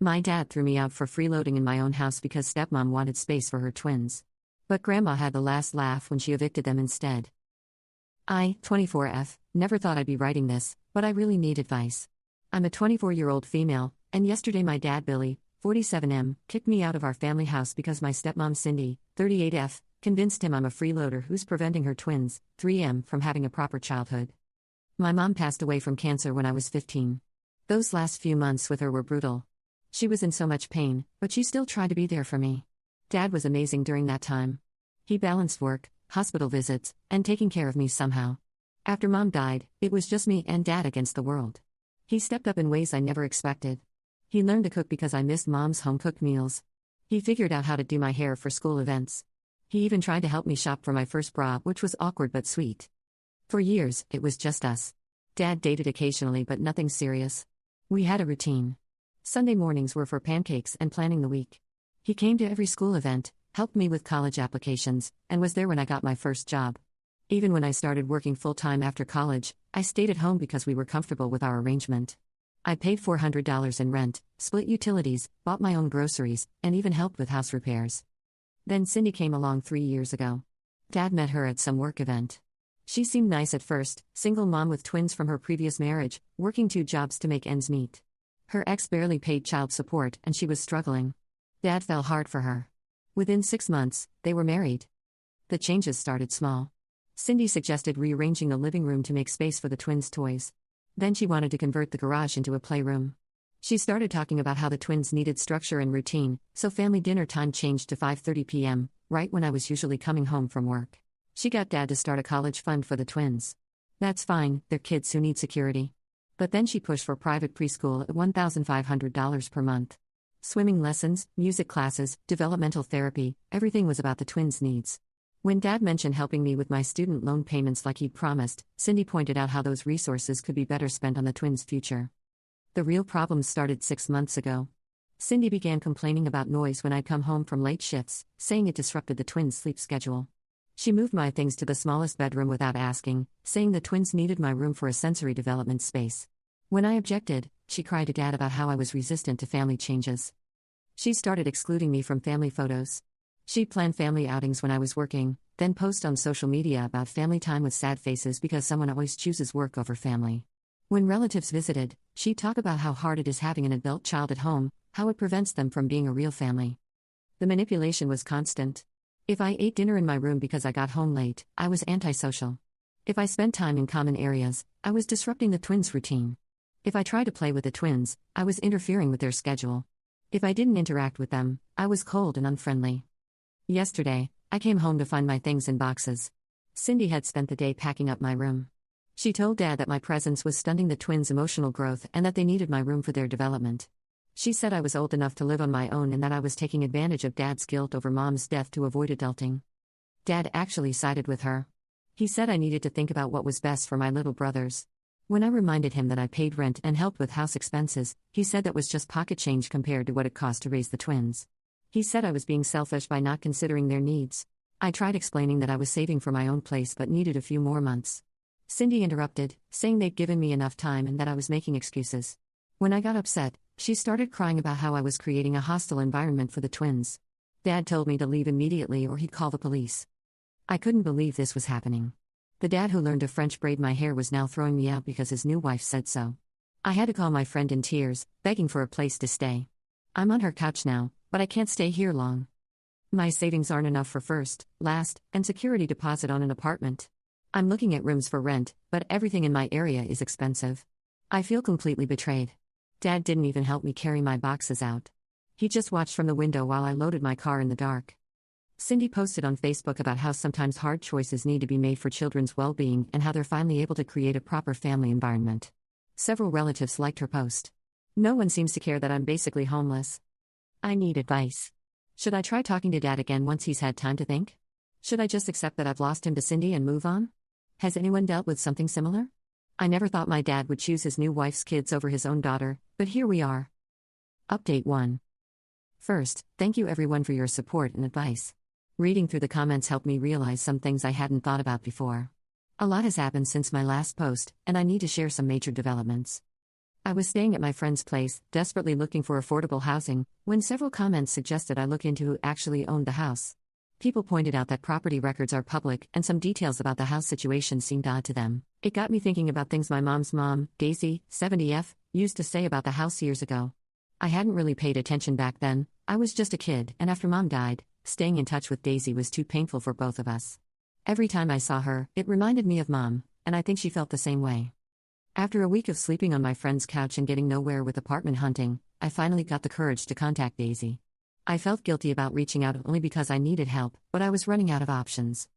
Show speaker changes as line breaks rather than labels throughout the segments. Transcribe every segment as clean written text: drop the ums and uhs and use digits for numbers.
My dad threw me out for freeloading in my own house because stepmom wanted space for her twins. But grandma had the last laugh when she evicted them instead. I, 24F, never thought I'd be writing this, but I really need advice. I'm a 24-year-old female, and yesterday my dad Billy, 47M, kicked me out of our family house because my stepmom Cindy, 38F, convinced him I'm a freeloader who's preventing her twins, 3M, from having a proper childhood. My mom passed away from cancer when I was 15. Those last few months with her were brutal. She was in so much pain, but she still tried to be there for me. Dad was amazing during that time. He balanced work, hospital visits, and taking care of me somehow. After Mom died, it was just me and Dad against the world. He stepped up in ways I never expected. He learned to cook because I missed Mom's home-cooked meals. He figured out how to do my hair for school events. He even tried to help me shop for my first bra, which was awkward but sweet. For years, it was just us. Dad dated occasionally but nothing serious. We had a routine. Sunday mornings were for pancakes and planning the week. He came to every school event, helped me with college applications, and was there when I got my first job. Even when I started working full-time after college, I stayed at home because we were comfortable with our arrangement. I paid $400 in rent, split utilities, bought my own groceries, and even helped with house repairs. Then Cindy came along 3 years ago. Dad met her at some work event. She seemed nice at first, single mom with twins from her previous marriage, working 2 jobs to make ends meet. Her ex barely paid child support and she was struggling. Dad fell hard for her. Within 6 months, they were married. The changes started small. Cindy suggested rearranging the living room to make space for the twins' toys. Then she wanted to convert the garage into a playroom. She started talking about how the twins needed structure and routine, so family dinner time changed to 5:30 p.m., right when I was usually coming home from work. She got Dad to start a college fund for the twins. That's fine, they're kids who need security. But then she pushed for private preschool at $1,500 per month. Swimming lessons, music classes, developmental therapy, everything was about the twins' needs. When Dad mentioned helping me with my student loan payments like he'd promised, Cindy pointed out how those resources could be better spent on the twins' future. The real problems started 6 months ago. Cindy began complaining about noise when I'd come home from late shifts, saying it disrupted the twins' sleep schedule. She moved my things to the smallest bedroom without asking, saying the twins needed my room for a sensory development space. When I objected, she cried to Dad about how I was resistant to family changes. She started excluding me from family photos. She'd plan family outings when I was working, then post on social media about family time with sad faces because someone always chooses work over family. When relatives visited, she'd talk about how hard it is having an adult child at home, how it prevents them from being a real family. The manipulation was constant. If I ate dinner in my room because I got home late, I was antisocial. If I spent time in common areas, I was disrupting the twins' routine. If I tried to play with the twins, I was interfering with their schedule. If I didn't interact with them, I was cold and unfriendly. Yesterday, I came home to find my things in boxes. Cindy had spent the day packing up my room. She told Dad that my presence was stunting the twins' emotional growth and that they needed my room for their development. She said I was old enough to live on my own and that I was taking advantage of Dad's guilt over Mom's death to avoid adulting. Dad actually sided with her. He said I needed to think about what was best for my little brothers. When I reminded him that I paid rent and helped with house expenses, he said that was just pocket change compared to what it cost to raise the twins. He said I was being selfish by not considering their needs. I tried explaining that I was saving for my own place but needed a few more months. Cindy interrupted, saying they'd given me enough time and that I was making excuses. When I got upset, she started crying about how I was creating a hostile environment for the twins. Dad told me to leave immediately or he'd call the police. I couldn't believe this was happening. The dad who learned to French braid my hair was now throwing me out because his new wife said so. I had to call my friend in tears, begging for a place to stay. I'm on her couch now, but I can't stay here long. My savings aren't enough for first, last, and security deposit on an apartment. I'm looking at rooms for rent, but everything in my area is expensive. I feel completely betrayed. Dad didn't even help me carry my boxes out. He just watched from the window while I loaded my car in the dark. Cindy posted on Facebook about how sometimes hard choices need to be made for children's well-being and how they're finally able to create a proper family environment. Several relatives liked her post. No one seems to care that I'm basically homeless. I need advice. Should I try talking to Dad again once he's had time to think? Should I just accept that I've lost him to Cindy and move on? Has anyone dealt with something similar? I never thought my dad would choose his new wife's kids over his own daughter, but here we are. Update 1. First, thank you everyone for your support and advice. Reading through the comments helped me realize some things I hadn't thought about before. A lot has happened since my last post, and I need to share some major developments. I was staying at my friend's place, desperately looking for affordable housing, when several comments suggested I look into who actually owned the house. People pointed out that property records are public, and some details about the house situation seemed odd to them. It got me thinking about things my mom's mom, Daisy, 70F, used to say about the house years ago. I hadn't really paid attention back then, I was just a kid, and after Mom died, staying in touch with Daisy was too painful for both of us. Every time I saw her, it reminded me of Mom, and I think she felt the same way. After a week of sleeping on my friend's couch and getting nowhere with apartment hunting, I finally got the courage to contact Daisy. I felt guilty about reaching out only because I needed help, but I was running out of options.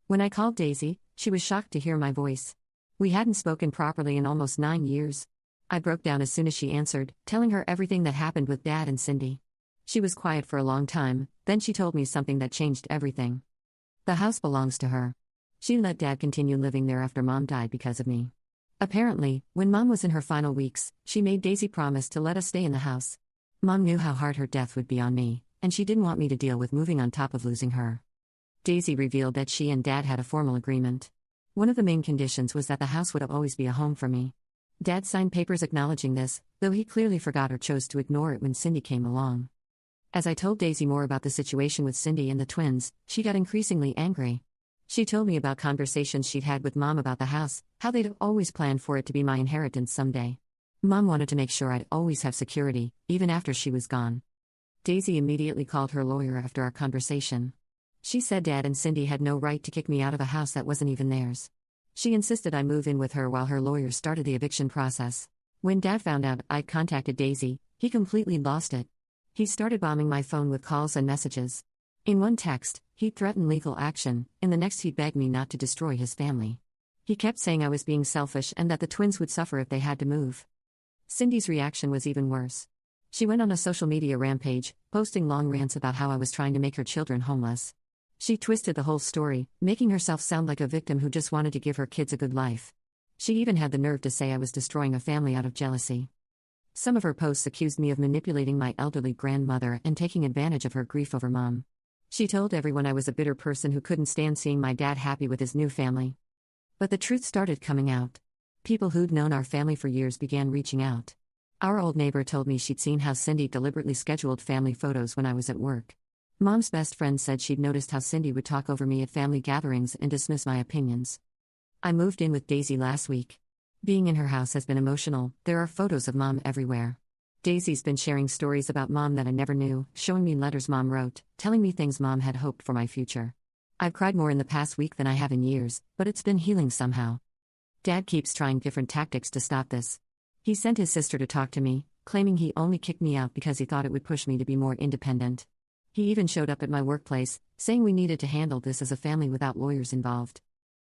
When I called Daisy, she was shocked to hear my voice. We hadn't spoken properly in almost 9 years. I broke down as soon as she answered, telling her everything that happened with Dad and Cindy. She was quiet for a long time, then she told me something that changed everything. The house belongs to her. She let Dad continue living there after Mom died because of me. Apparently, when Mom was in her final weeks, she made Daisy promise to let us stay in the house. Mom knew how hard her death would be on me, and she didn't want me to deal with moving on top of losing her. Daisy revealed that she and Dad had a formal agreement. One of the main conditions was that the house would always be a home for me. Dad signed papers acknowledging this, though he clearly forgot or chose to ignore it when Cindy came along. As I told Daisy more about the situation with Cindy and the twins, she got increasingly angry. She told me about conversations she'd had with Mom about the house, how they'd always planned for it to be my inheritance someday. Mom wanted to make sure I'd always have security, even after she was gone. Daisy immediately called her lawyer after our conversation. She said Dad and Cindy had no right to kick me out of a house that wasn't even theirs. She insisted I move in with her while her lawyer started the eviction process. When Dad found out I'd contacted Daisy, he completely lost it. He started bombing my phone with calls and messages. In one text, he threatened legal action, in the next he begged me not to destroy his family. He kept saying I was being selfish and that the twins would suffer if they had to move. Cindy's reaction was even worse. She went on a social media rampage, posting long rants about how I was trying to make her children homeless. She twisted the whole story, making herself sound like a victim who just wanted to give her kids a good life. She even had the nerve to say I was destroying a family out of jealousy. Some of her posts accused me of manipulating my elderly grandmother and taking advantage of her grief over Mom. She told everyone I was a bitter person who couldn't stand seeing my dad happy with his new family. But the truth started coming out. People who'd known our family for years began reaching out. Our old neighbor told me she'd seen how Cindy deliberately scheduled family photos when I was at work. Mom's best friend said she'd noticed how Cindy would talk over me at family gatherings and dismiss my opinions. I moved in with Daisy last week. Being in her house has been emotional. There are photos of Mom everywhere. Daisy's been sharing stories about Mom that I never knew, showing me letters Mom wrote, telling me things Mom had hoped for my future. I've cried more in the past week than I have in years, but it's been healing somehow. Dad keeps trying different tactics to stop this. He sent his sister to talk to me, claiming he only kicked me out because he thought it would push me to be more independent. He even showed up at my workplace, saying we needed to handle this as a family without lawyers involved.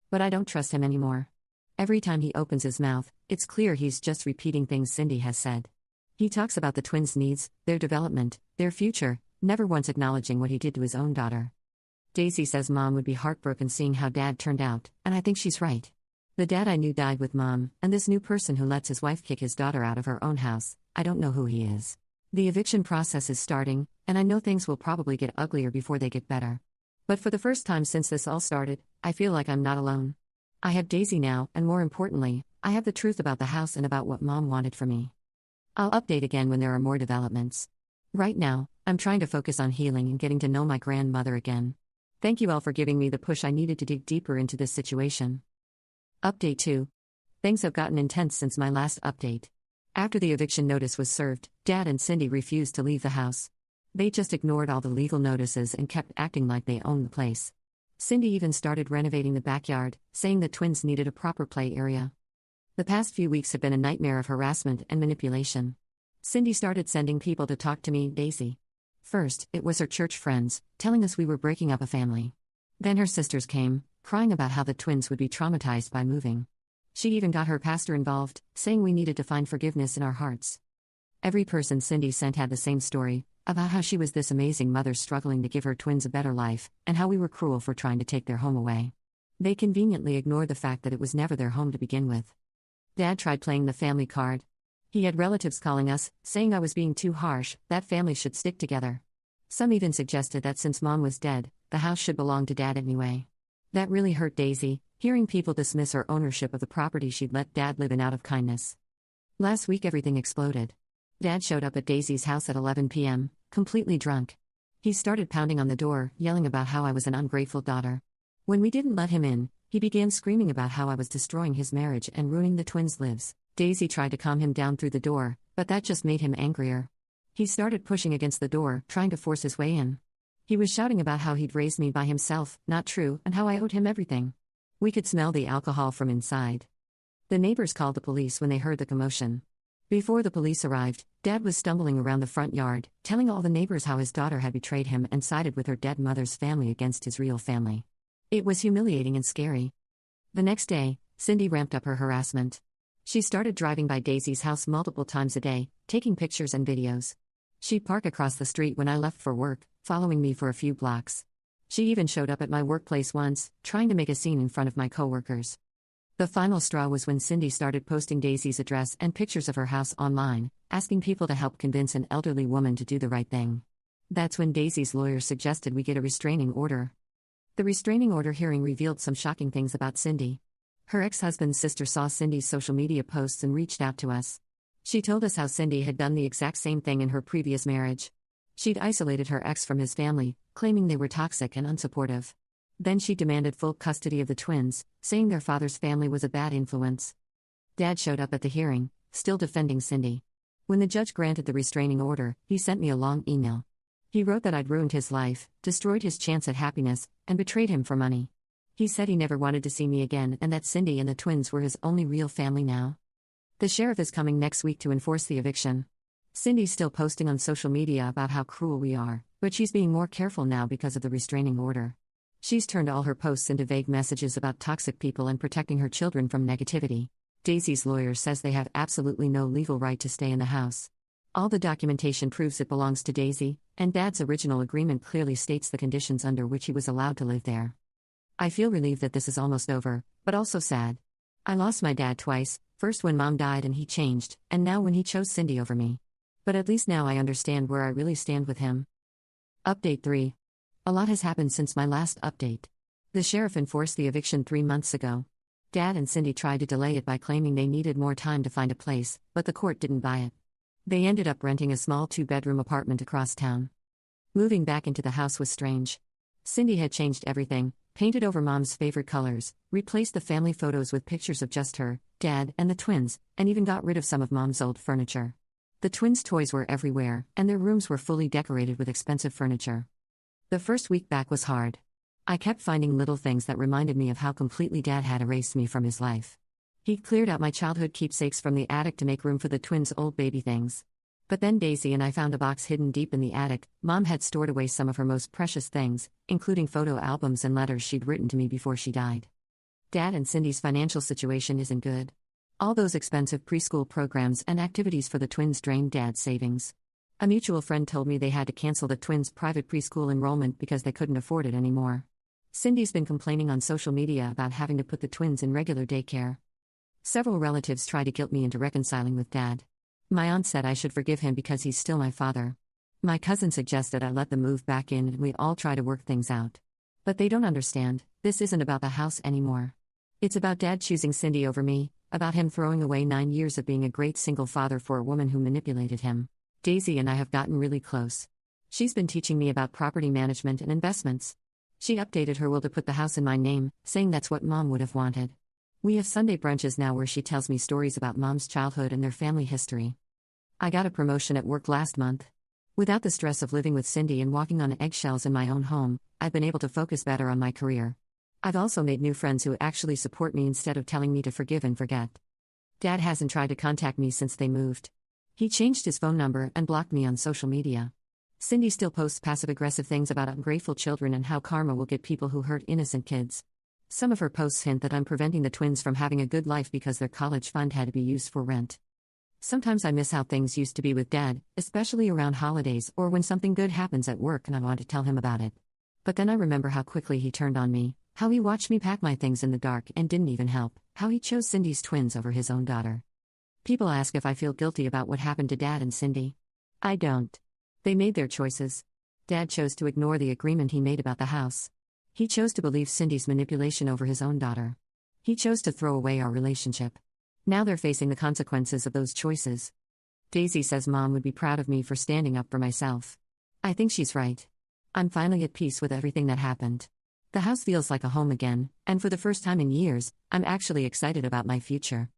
But I don't trust him anymore. Every time he opens his mouth, it's clear he's just repeating things Cindy has said. He talks about the twins' needs, their development, their future, never once acknowledging what he did to his own daughter. Daisy says Mom would be heartbroken seeing how Dad turned out, and I think she's right. The dad I knew died with Mom, and this new person who lets his wife kick his daughter out of her own house, I don't know who he is. The eviction process is starting, and I know things will probably get uglier before they get better. But for the first time since this all started, I feel like I'm not alone. I have Daisy now, and more importantly, I have the truth about the house and about what Mom wanted for me. I'll update again when there are more developments. Right now, I'm trying to focus on healing and getting to know my grandmother again. Thank you all for giving me the push I needed to dig deeper into this situation. Update 2. Things have gotten intense since my last update. After the eviction notice was served, Dad and Cindy refused to leave the house. They just ignored all the legal notices and kept acting like they owned the place. Cindy even started renovating the backyard, saying the twins needed a proper play area. The past few weeks have been a nightmare of harassment and manipulation. Cindy started sending people to talk to me and Daisy. First, it was her church friends, telling us we were breaking up a family. Then her sisters came, crying about how the twins would be traumatized by moving. She even got her pastor involved, saying we needed to find forgiveness in our hearts. Every person Cindy sent had the same story, about how she was this amazing mother struggling to give her twins a better life, and how we were cruel for trying to take their home away. They conveniently ignored the fact that it was never their home to begin with. Dad tried playing the family card. He had relatives calling us, saying I was being too harsh, that families should stick together. Some even suggested that since Mom was dead, the house should belong to Dad anyway. That really hurt Daisy, hearing people dismiss her ownership of the property she'd let Dad live in out of kindness. Last week everything exploded. Dad showed up at Daisy's house at 11 p.m., completely drunk. He started pounding on the door, yelling about how I was an ungrateful daughter. When we didn't let him in, he began screaming about how I was destroying his marriage and ruining the twins' lives. Daisy tried to calm him down through the door, but that just made him angrier. He started pushing against the door, trying to force his way in. He was shouting about how he'd raised me by himself, not true, and how I owed him everything. We could smell the alcohol from inside. The neighbors called the police when they heard the commotion. Before the police arrived, Dad was stumbling around the front yard, telling all the neighbors how his daughter had betrayed him and sided with her dead mother's family against his real family. It was humiliating and scary. The next day, Cindy ramped up her harassment. She started driving by Daisy's house multiple times a day, taking pictures and videos. She'd park across the street when I left for work, following me for a few blocks. She even showed up at my workplace once, trying to make a scene in front of my coworkers. The final straw was when Cindy started posting Daisy's address and pictures of her house online, asking people to help convince an elderly woman to do the right thing. That's when Daisy's lawyer suggested we get a restraining order. The restraining order hearing revealed some shocking things about Cindy. Her ex-husband's sister saw Cindy's social media posts and reached out to us. She told us how Cindy had done the exact same thing in her previous marriage. She'd isolated her ex from his family, claiming they were toxic and unsupportive. Then she demanded full custody of the twins, saying their father's family was a bad influence. Dad showed up at the hearing, still defending Cindy. When the judge granted the restraining order, he sent me a long email. He wrote that I'd ruined his life, destroyed his chance at happiness, and betrayed him for money. He said he never wanted to see me again and that Cindy and the twins were his only real family now. The sheriff is coming next week to enforce the eviction. Cindy's still posting on social media about how cruel we are, but she's being more careful now because of the restraining order. She's turned all her posts into vague messages about toxic people and protecting her children from negativity. Daisy's lawyer says they have absolutely no legal right to stay in the house. All the documentation proves it belongs to Daisy, and Dad's original agreement clearly states the conditions under which he was allowed to live there. I feel relieved that this is almost over, but also sad. I lost my dad twice, first when Mom died and he changed, and now when he chose Cindy over me. But at least now I understand where I really stand with him. Update 3. A lot has happened since my last update. The sheriff enforced the eviction 3 months ago. Dad and Cindy tried to delay it by claiming they needed more time to find a place, but the court didn't buy it. They ended up renting a small 2-bedroom apartment across town. Moving back into the house was strange. Cindy had changed everything, painted over Mom's favorite colors, replaced the family photos with pictures of just her, Dad, and the twins, and even got rid of some of Mom's old furniture. The twins' toys were everywhere, and their rooms were fully decorated with expensive furniture. The first week back was hard. I kept finding little things that reminded me of how completely Dad had erased me from his life. He'd cleared out my childhood keepsakes from the attic to make room for the twins' old baby things. But then Daisy and I found a box hidden deep in the attic. Mom had stored away some of her most precious things, including photo albums and letters she'd written to me before she died. Dad and Cindy's financial situation isn't good. All those expensive preschool programs and activities for the twins drained Dad's savings. A mutual friend told me they had to cancel the twins' private preschool enrollment because they couldn't afford it anymore. Cindy's been complaining on social media about having to put the twins in regular daycare. Several relatives tried to guilt me into reconciling with Dad. My aunt said I should forgive him because he's still my father. My cousin suggested I let them move back in and we all try to work things out. But they don't understand, this isn't about the house anymore. It's about Dad choosing Cindy over me, about him throwing away 9 years of being a great single father for a woman who manipulated him. Daisy and I have gotten really close. She's been teaching me about property management and investments. She updated her will to put the house in my name, saying that's what Mom would have wanted. We have Sunday brunches now where she tells me stories about Mom's childhood and their family history. I got a promotion at work last month. Without the stress of living with Cindy and walking on eggshells in my own home, I've been able to focus better on my career. I've also made new friends who actually support me instead of telling me to forgive and forget. Dad hasn't tried to contact me since they moved. He changed his phone number and blocked me on social media. Cindy still posts passive-aggressive things about ungrateful children and how karma will get people who hurt innocent kids. Some of her posts hint that I'm preventing the twins from having a good life because their college fund had to be used for rent. Sometimes I miss how things used to be with Dad, especially around holidays or when something good happens at work and I want to tell him about it. But then I remember how quickly he turned on me, how he watched me pack my things in the dark and didn't even help, how he chose Cindy's twins over his own daughter. People ask if I feel guilty about what happened to Dad and Cindy. I don't. They made their choices. Dad chose to ignore the agreement he made about the house. He chose to believe Cindy's manipulation over his own daughter. He chose to throw away our relationship. Now they're facing the consequences of those choices. Daisy says Mom would be proud of me for standing up for myself. I think she's right. I'm finally at peace with everything that happened. The house feels like a home again, and for the first time in years, I'm actually excited about my future.